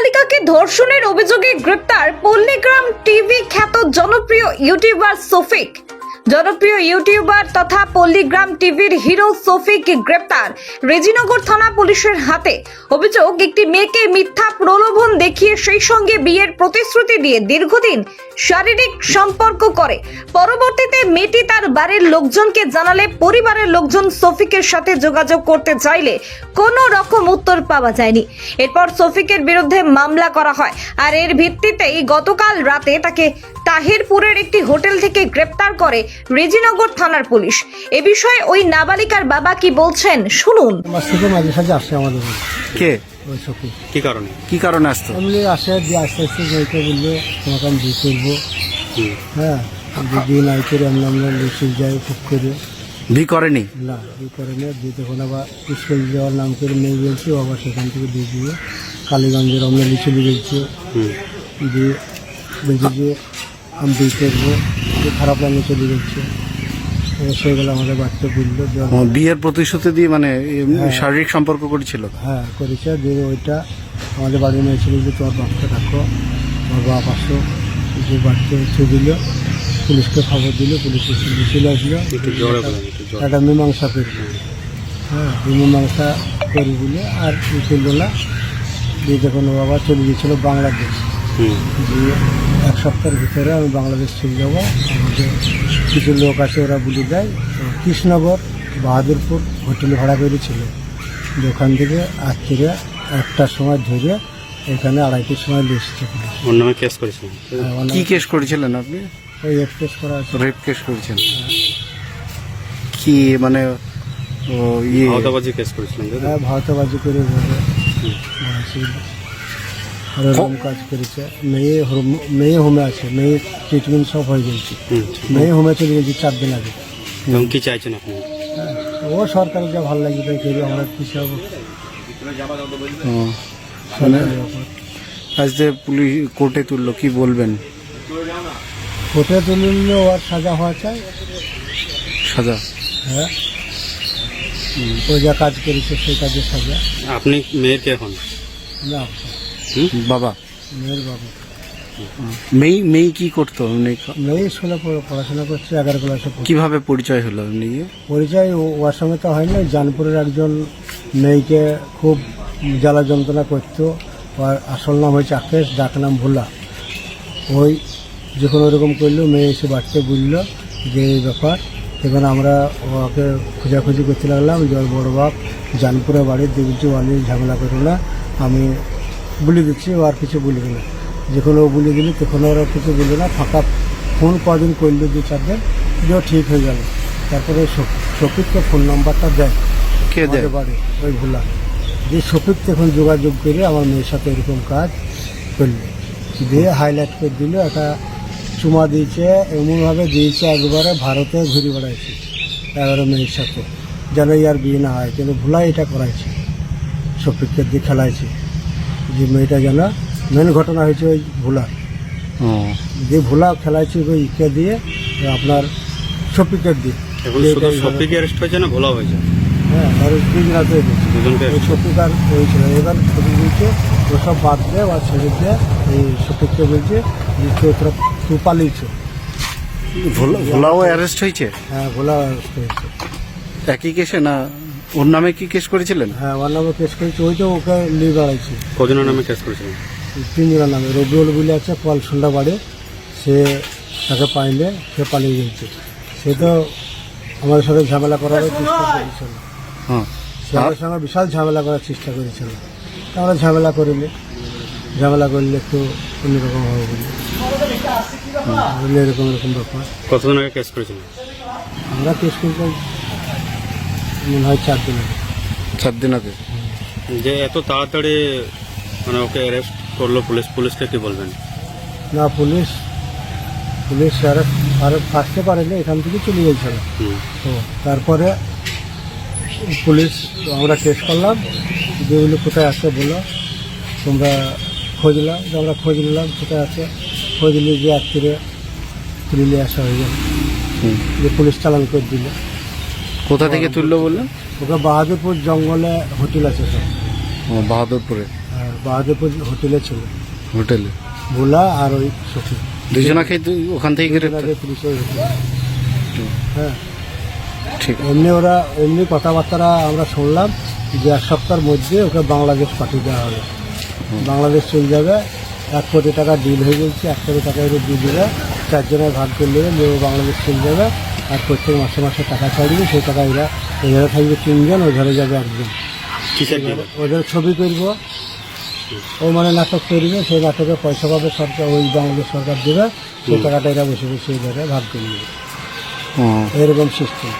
নাবালিকাকে ধর্ষণের অভিযোগে গ্রেপ্তার পল্লীগ্রাম টিভি খ্যাত জনপ্রিয় ইউটিউবার সফিক। জনপ্রিয় ইউটিউবার তথা পল্লীগ্রাম টিভির হিরো সফিক গ্রেপ্তার রেজিনগর থানা পুলিশের হাতে। অভিযোগ, একটি মেয়েকে মিথ্যা প্রলোভন দেখিয়ে সেই সঙ্গে বিয়ের প্রতিশ্রুতি দিয়ে দীর্ঘদিন শারীরিক সম্পর্ক করে। পরবর্তীতে মেয়েটি তার বাড়ির লোকজনকে জানালে পরিবারের লোকজন সফিকের সাথে যোগাযোগ করতে চাইলে কোনো রকম উত্তর পাওয়া যায়নি। এরপর সফিকের বিরুদ্ধে মামলা করা হয়, আর এর ভিত্তিতেই গতকাল রাতে তাকে তাহিরপুরের একটি হোটেল থেকে গ্রেপ্তার করে রেজিনগর থানার পুলিশ। এ বিষয়ে ওই নাবালিকার বাবা কি বলছেন শুনুন। মাঝে সাঝে আসে আমাদের কে ওই সখী। কি কারণে আসতো? এমনি আসে দিয়ে আস্তে আস্তে যাইতে বললো তোমাকে আমি বিয়ে করবো। হ্যাঁ, বিয়ে নাই করে আমরা লিখে যাই খুব করে। বি করেনি? না, বিয়ে করে না। দিয়ে তখন আবার স্কুল যাওয়ার নাম করে মেয়ে বলছি, আবার সেখান থেকে দিয়ে দিয়ে কালীগঞ্জের আমরা লিখে দিয়েছি। দিয়ে বলছি যে আমি বিয়ে করবো, খারাপ লাগে চলে যাচ্ছে। সেগুলো আমাদের বাচ্চা বললো বিয়ের প্রতিশ্রুতি দিয়ে মানে শারীরিক সম্পর্ক করেছিল। হ্যাঁ, করেছে। দিয়ে ওইটা আমাদের বাড়ি মেয়ে ছিল যে তোমার বাচ্চা থাকো, তোমার বাপ আসো। যে বাচ্চা হচ্ছে দিল, পুলিশকে খবর দিল, পুলিশ চলে আসলো। একটা মীমাংসা করবে। হ্যাঁ, মীমাংসা করে দিলে আর চললো না। দিয়ে যখন বাবা চলে গিয়েছিল বাংলাদেশ, দিয়ে এক সপ্তাহের ভিতরে আমি বাংলাদেশ চলে যাবো। আমাদের কিছু লোক আছে, ওরা বলে দেয় কৃষ্ণনগর বাহাদুরপুর হোটেল ভাড়া করেছিল। ওখান থেকে আজকে একটার সময় ধরে এখানে 2:30টার সময় এসেছে পুলিশ। ওর নামে কেস করেছিলেন? কি কেস করেছিলেন আপনি? ওই রেপ কেস করা আছে। রেপ কেস করেছেন? কি মানে ভাওতাবাজি কেস করেছিলেন? হ্যাঁ, ভাওতাবাজি করে এরকম কাজ করেছে। মেয়ে হোমে আছে, মেয়ে ট্রিটমেন্ট সব হয়ে গেছে। মেয়ে হোমে চলে গেছে 4 দিন আগে। কি চাইছেন আপনি? ও সরকারের যা ভালো লাগে তাই করি, আমরা কি চাবো। আজ যে পুলিশ কোর্টে তুললো, কি বলবেন? কোর্টে তুললে ওর সাজা হওয়া চাই। সাজা? হ্যাঁ, ও যা কাজ করেছে সেই কাজের সাজা। আপনি মেয়ের কে এখন? না, বাবা। মেয়ের বাবা। মেয়ে কি করতো? মেয়ে স্কুলে পড়াশোনা করছে, 11 ক্লাসে। কিভাবে পরিচয় হলো এমনি? পরিচয় ওর সঙ্গে তো হয় না। জানপুরের একজন মেয়েকে খুব জ্বালা যন্ত্রণা করতো। ওর আসল নাম হয়েছে আকেশ, ডাক নাম ভোলা। ওই যখন ওরকম করলো, মেয়ে এসে বাড়িতে বললো যে এই ব্যাপার। এখন আমরা ওকে খোঁজাখুঁজি করতে লাগলাম যে ওর বড় বাপ জানপুরে বাড়ির দেখছি, অনেক ঝামেলা করো না, আমি বলে দিচ্ছি। ও আর কিছু বলবে না। যখন ও বলে দিল তখন ওরা কিছু বলবে না। ফাঁকা ফোন কদিন করলো, 2-4 দিন, যে ঠিক হয়ে গেল। তারপরে শফিককে ফোন নাম্বারটা দেয়। কে দেয়? বাড়ি ওই ভোলা। যে শফিক তখন যোগাযোগ করে আমার মেয়ের সাথে এরকম কাজ করলো। দিয়ে হাইলাইট করে দিল, একটা চুমা দিয়েছে, এমনভাবে দিয়েছে একবারে ভারতে ঘুরে বেড়াইছে 11 মেয়ের সাথে, যেন ইয়ার বিয়ে না হয়। কিন্তু ভোলা এটা করাইছে, শফিককে দিয়ে খেলাইছে যে মেয়েটা যেন। মেন ঘটনা হয়েছে ওই ভোলা যে ভোলা খেলাইছে ওই ইকে দিয়ে, আপনার শফিকের দিয়ে। শফিক অ্যারেস্ট হয়েছে না ভোলা হয়েছে? হ্যাঁ, আর 2 রাতে শফিক আর হয়েছিল। এবার শফিক বলছে ওসব বাদ দে বা ছেড়ে দিয়ে, এই শফিককে বলছে যে তোরা তুই পালিয়েছ। ভোলাও অ্যারেস্ট হয়েছে? হ্যাঁ, ভোলা অ্যারেস্ট হয়েছে। একই কেসে না? ওর নামে কি কেস করেছিলেন? হ্যাঁ, ওর নামে কেস করেছে। ওই তো ওকে নিয়ে বেড়াইছে। কজনের নামে কেস করেছিলেন? 3 জনের নামে। রবিউল বলে আছে পলসন্ডা বাড়ি, সে তাকে পাইলে সে পালিয়ে গেছে। সে তো আমাদের সাথে ঝামেলা করার চেষ্টা করেছিল। সে আমাদের সঙ্গে বিশাল ঝামেলা করার চেষ্টা করেছিল। আমরা ঝামেলা করলে একটু অন্যরকম হবে বলে এরকম ব্যাপার। কতদিন আগে কেস করেছিলেন? আমরা কেস করতে মনে হয় 4 দিন আগে। 4 দিন আগে? যে এত তাড়াতাড়ি মানে ওকে অ্যারেস্ট করলো পুলিশকে কি বলবেন? না, পুলিশ আর আসতে পারেনি, এখান থেকে চলে গেছিল। তো তারপরে পুলিশ আমরা কেস করলাম, যেগুলো কোথায় আছে বলো, তোমরা খোঁজলাম। আমরা খোঁজ নিলাম কোথায় আছে, খোঁজ নিয়ে যে আজকে তুলে নিয়ে আসা হয়ে গেল, যে পুলিশ চালান করে দিল। কোথা থেকে তুললো বললেন? ওকে বাহাদুরপুর জঙ্গলে হোটেল আছে সব। বাহাদুরপুরে? হ্যাঁ, বাহাদুরপুর হোটেলে ছিল, হোটেলে ভোলা আর ওই সখী দুজনাকে ওখান থেকে গ্রেপ্তার। আগে পুলিশের হোটেলে। হ্যাঁ, ঠিক এমনি কথাবার্তা আমরা শুনলাম যে 1 সপ্তাহের মধ্যে ওকে বাংলাদেশ পাঠিয়ে দেওয়া হবে, বাংলাদেশ চলে যাবে। 1 কোটি টাকা ডিল হয়ে গেছে, 1 কোটি টাকা এর দিয়ে দেবে, 4 জনের ভাগ করে নেবে, নিয়ে ও বাংলাদেশ চলে যাবে। আর প্রত্যেক মাসে মাসে টাকা ছাড়বে, সেই টাকা এরা এধারে থাকবে 3 জন, ওধারে যাবে 1 জন। কিসের ডিল? ওদের ছবি করব, ও মানে নাটক করবে, সেই নাটকে পয়সা পাবে সরকার, ওই বাংলাদেশ সরকার দেবে, সেই টাকাটা এরা বসে বসে এধারে ভাগ করে নেবে, ও, এরকম সিস্টেম।